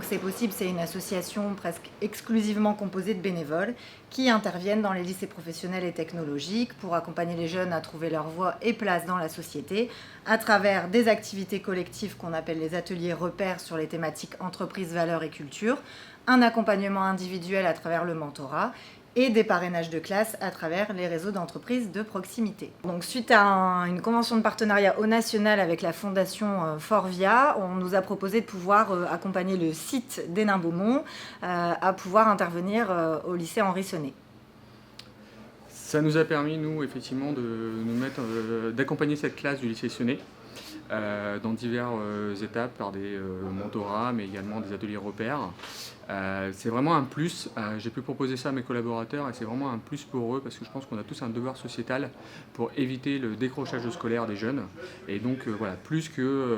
Donc c'est possible, c'est une association presque exclusivement composée de bénévoles qui interviennent dans les lycées professionnels et technologiques pour accompagner les jeunes à trouver leur voie et place dans la société à travers des activités collectives qu'on appelle les ateliers repères sur les thématiques entreprise, valeurs et culture, un accompagnement individuel à travers le mentorat et des parrainages de classe à travers les réseaux d'entreprises de proximité. Donc suite à une convention de partenariat au national avec la fondation Forvia, on nous a proposé de pouvoir accompagner le site d'Hénin-Beaumont à pouvoir intervenir au lycée Henri Sonnet. Ça nous a permis, nous, effectivement, d'accompagner cette classe du lycée Sonnet dans diverses étapes par des mentorats, mais également des ateliers repères. C'est vraiment un plus. J'ai pu proposer ça à mes collaborateurs et c'est vraiment un plus pour eux parce que je pense qu'on a tous un devoir sociétal pour éviter le décrochage scolaire des jeunes. Et donc voilà, plus qu'une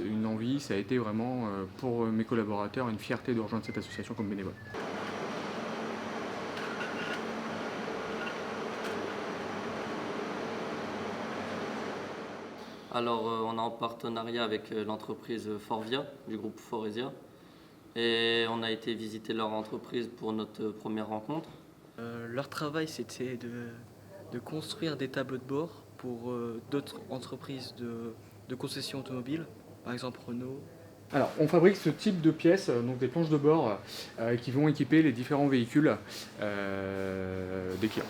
une envie, ça a été vraiment pour mes collaborateurs une fierté de rejoindre cette association comme bénévole. Alors, on est en partenariat avec l'entreprise Forvia du groupe Foresia et on a été visiter leur entreprise pour notre première rencontre. Leur travail, c'était de construire des tableaux de bord pour d'autres entreprises de concession automobile, par exemple Renault. Alors, on fabrique ce type de pièces, donc des planches de bord qui vont équiper les différents véhicules des clients.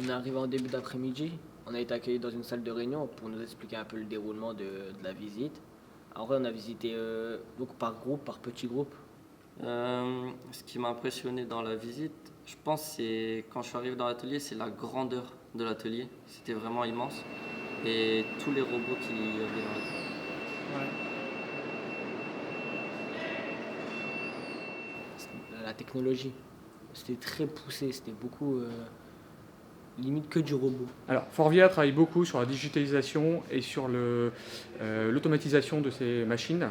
On est arrivé en début d'après-midi, on a été accueillis dans une salle de réunion pour nous expliquer un peu le déroulement de la visite. En vrai, on a visité beaucoup par groupe, par petits groupes. Ce qui m'a impressionné dans la visite, je pense, c'est quand je suis arrivé dans l'atelier, c'est la grandeur de l'atelier. C'était vraiment immense. Et tous les robots qu'il y avait dans l'atelier. La technologie, c'était très poussé, c'était beaucoup, limite que du robot. Alors, Forvia travaille beaucoup sur la digitalisation et sur l'automatisation de ces machines.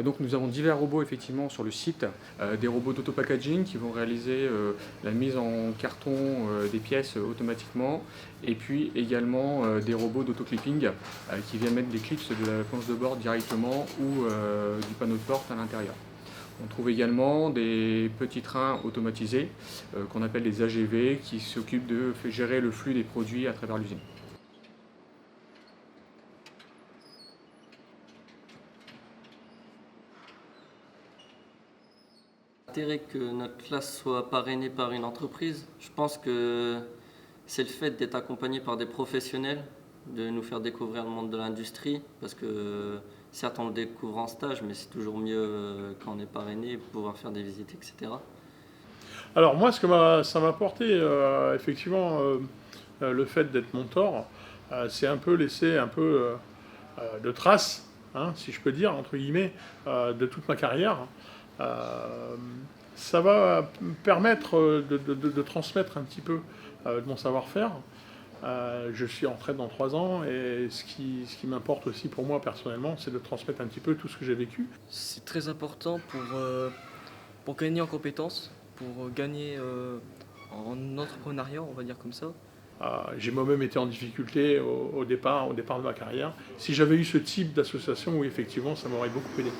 Donc, nous avons divers robots effectivement sur le site, des robots d'auto-packaging qui vont réaliser la mise en carton des pièces automatiquement, et puis également des robots d'auto-clipping qui viennent mettre des clips de la planche de bord directement ou du panneau de porte à l'intérieur. On trouve également des petits trains automatisés qu'on appelle les AGV qui s'occupent de gérer le flux des produits à travers l'usine. L'intérêt que notre classe soit parrainée par une entreprise, je pense que c'est le fait d'être accompagné par des professionnels, de nous faire découvrir le monde de l'industrie, parce que certes on le découvre en stage, mais c'est toujours mieux quand on est parrainé, pouvoir faire des visites, etc. Alors moi, ça m'a apporté effectivement le fait d'être mentor, c'est un peu laisser un peu de traces, hein, si je peux dire, entre guillemets, de toute ma carrière. Ça va me permettre de transmettre un petit peu de mon savoir-faire. Je suis en retraite dans 3 ans et ce qui m'importe aussi pour moi personnellement, c'est de transmettre un petit peu tout ce que j'ai vécu. C'est très important pour gagner en compétences, pour gagner en entrepreneuriat, on va dire comme ça. J'ai moi-même été en difficulté au départ de ma carrière. Si j'avais eu ce type d'association, oui, effectivement, ça m'aurait beaucoup aidé.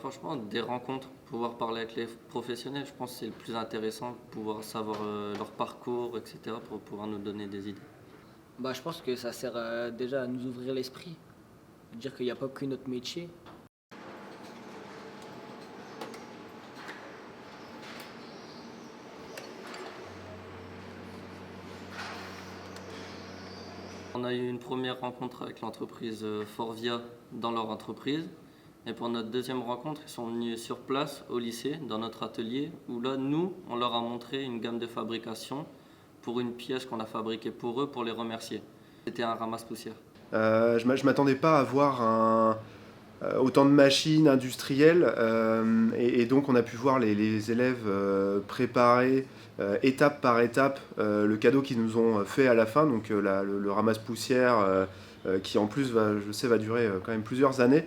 Franchement, des rencontres, pouvoir parler avec les professionnels, je pense que c'est le plus intéressant, pouvoir savoir leur parcours, etc., pour pouvoir nous donner des idées. Je pense que ça sert déjà à nous ouvrir l'esprit, dire qu'il n'y a pas que notre métier. On a eu une première rencontre avec l'entreprise Forvia dans leur entreprise. Et pour notre deuxième rencontre, ils sont venus sur place au lycée, dans notre atelier, où là, nous, on leur a montré une gamme de fabrication pour une pièce qu'on a fabriquée pour eux, pour les remercier. C'était un ramasse-poussière. Je ne m'attendais pas à voir autant de machines industrielles, et donc on a pu voir les élèves préparer étape par étape le cadeau qu'ils nous ont fait à la fin, donc le ramasse-poussière qui en plus je sais va durer quand même plusieurs années.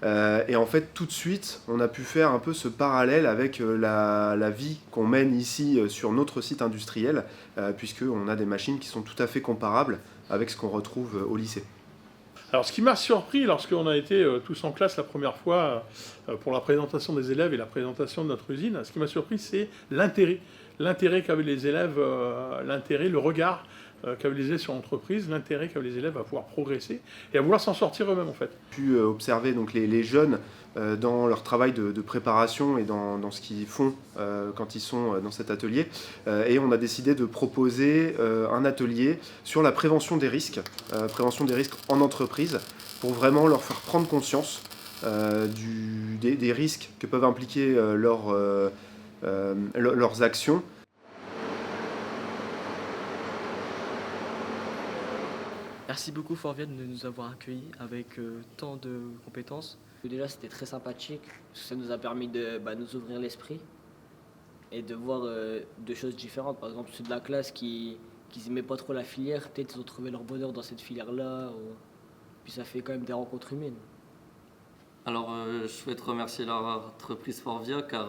Et en fait tout de suite on a pu faire un peu ce parallèle avec la vie qu'on mène ici sur notre site industriel, puisqu'on a des machines qui sont tout à fait comparables avec ce qu'on retrouve au lycée. Alors ce qui m'a surpris lorsqu'on a été tous en classe la première fois pour la présentation des élèves et la présentation de notre usine, ce qui m'a surpris c'est l'intérêt qu'avaient les élèves, le regard qu'avaient les élèves sur l'entreprise, l'intérêt qu'avaient les élèves à pouvoir progresser et à vouloir s'en sortir eux-mêmes en fait. J'ai pu observer donc les jeunes dans leur travail de préparation et dans ce qu'ils font quand ils sont dans cet atelier. Et on a décidé de proposer un atelier sur la prévention des risques en entreprise, pour vraiment leur faire prendre conscience des risques que peuvent impliquer leurs actions. Merci beaucoup Forvia de nous avoir accueillis avec tant de compétences. Déjà, c'était très sympathique, parce que ça nous a permis de nous ouvrir l'esprit et de voir deux choses différentes. Par exemple, ceux de la classe qui n'aimaient pas trop la filière, peut-être ils ont trouvé leur bonheur dans cette filière-là. Puis ça fait quand même des rencontres humaines. Alors, je souhaite remercier l'entreprise Forvia, car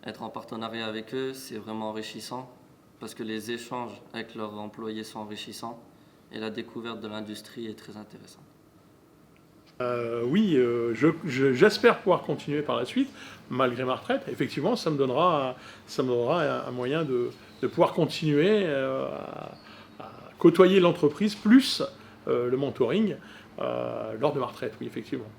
être en partenariat avec eux, c'est vraiment enrichissant, parce que les échanges avec leurs employés sont enrichissants et la découverte de l'industrie est très intéressante. Oui, j'espère pouvoir continuer par la suite, malgré ma retraite. Effectivement, ça me donnera un moyen de pouvoir continuer à côtoyer l'entreprise, plus le mentoring lors de ma retraite, oui, effectivement.